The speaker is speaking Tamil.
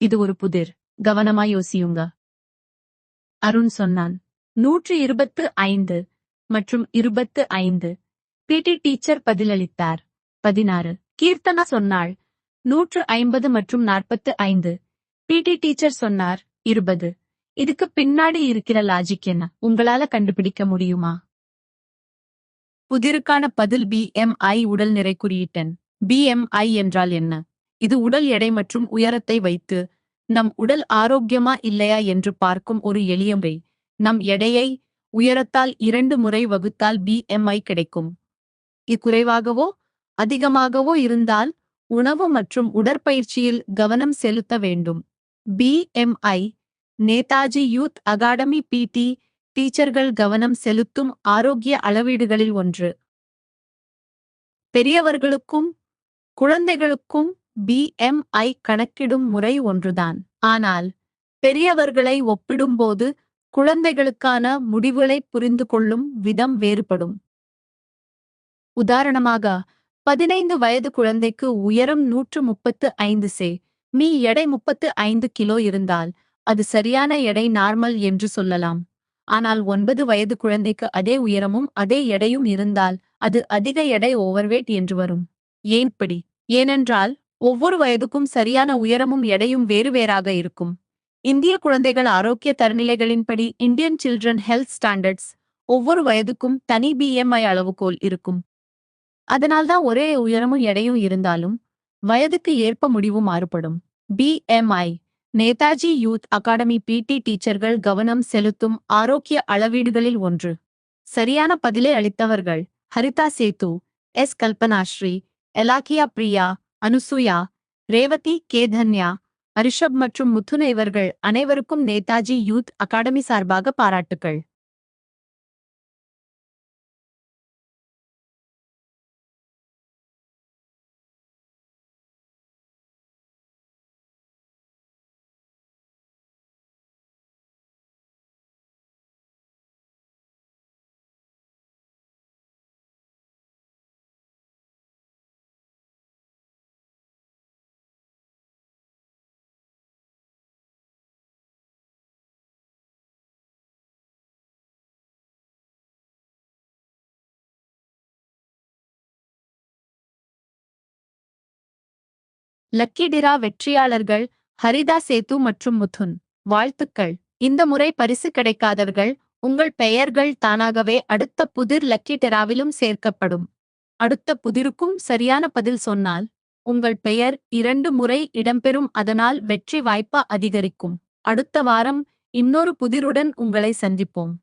இது ஒரு புதிர். கவனமா யோசியுங்க. அருண் சொன்னான். 125 மற்றும் 25. பிடி டீச்சர் பதிலளித்தார். 16. கீர்த்தனா சொன்னாள். 150 மற்றும் 45. பிடி டீச்சர் சொன்னார். 20. இதுக்கு பின்னாடி இருக்கிற லாஜிக் என்ன? உங்களால கண்டுபிடிக்க முடியுமா? புதிருக்கான பதில் BMI உடல் நிறை குறியீட்டெண். BMI என்றால் என்ன? இது உடல் எடை மற்றும் உயரத்தை வைத்து நம் உடல் ஆரோக்கியமா இல்லையா என்று பார்க்கும் ஒரு எளிய முறை. நம் எடையை உயரத்தால் 2 முறை வகுத்தால் BMI கிடைக்கும். இது குறைவாகவோ அதிகமாகவோ இருந்தால் உணவு மற்றும் உடற்பயிற்சியில் கவனம் செலுத்த வேண்டும். BMI Netaji youth academy PT டீச்சர்கள் கவனம் செலுத்தும் ஆரோக்கிய அளவீடுகளில் ஒன்று. பெரியவர்களுக்கும் குழந்தைகளுக்கும் BMI கணக்கிடும் முறை ஒன்றுதான். ஆனால் பெரியவர்களை ஒப்பிடும்போது குழந்தைகளுக்கான முடிவுகளை புரிந்து கொள்ளும் விதம் வேறுபடும். உதாரணமாக 15 வயது குழந்தைக்கு உயரம் 135 செ.மீ. எடை 35 கிலோ இருந்தால் அது சரியான எடை நார்மல் என்று சொல்லலாம். ஆனால் 9 வயது குழந்தைக்கு அதே உயரமும் அதே எடையும் இருந்தால் அது அதிக எடை ஓவர்வேட் என்று வரும். ஏன் இப்படி? ஏனென்றால் ஒவ்வொரு வயதுக்கும் சரியான உயரமும் எடையும் வேறுவேறாக இருக்கும். இந்திய குழந்தைகள் ஆரோக்கிய தரநிலைகளின்படி இந்தியன் சில்ட்ரன் ஹெல்த் ஸ்டாண்டர்ட்ஸ் ஒவ்வொரு வயதுக்கும் தனி BMI அளவுகோல் இருக்கும். அதனால்தான் ஒரே உயரமும் எடையும் இருந்தாலும் வயதுக்கு ஏற்ப முடிவு மாறுபடும். BMI Netaji youth academy PT டீச்சர்கள் கவனம் செலுத்தும் ஆரோக்கிய அளவீடுகளில் ஒன்று. சரியான பதிலை அளித்தவர்கள் ஹரிதா சேத்து, S. கல்பனாஸ்ரீ, எலாக்கியா பிரியா, அனுசுயா, ரேவதி கேதன்யா, ரிஷப் மற்றும் முத்துன இவர்கள் அனைவருக்கும் நேதாஜி யூத் அகாடமி சார்பாக பாராட்டுக்கள். லக்கி டிரா வெற்றியாளர்கள் ஹரிதா சேத்து மற்றும் முத்துன். வாழ்த்துக்கள். இந்த முறை பரிசு கிடைக்காதவர்கள் உங்கள் பெயர்கள் தானாகவே அடுத்த புதிர் லக்கி டிராவிலும் சேர்க்கப்படும். அடுத்த புதிருக்கும் சரியான பதில் சொன்னால் உங்கள் பெயர் 2 முறை இடம்பெறும். அதனால் வெற்றி வாய்ப்பு அதிகரிக்கும். அடுத்த வாரம் இன்னொரு புதிருடன் உங்களை சந்திப்போம்.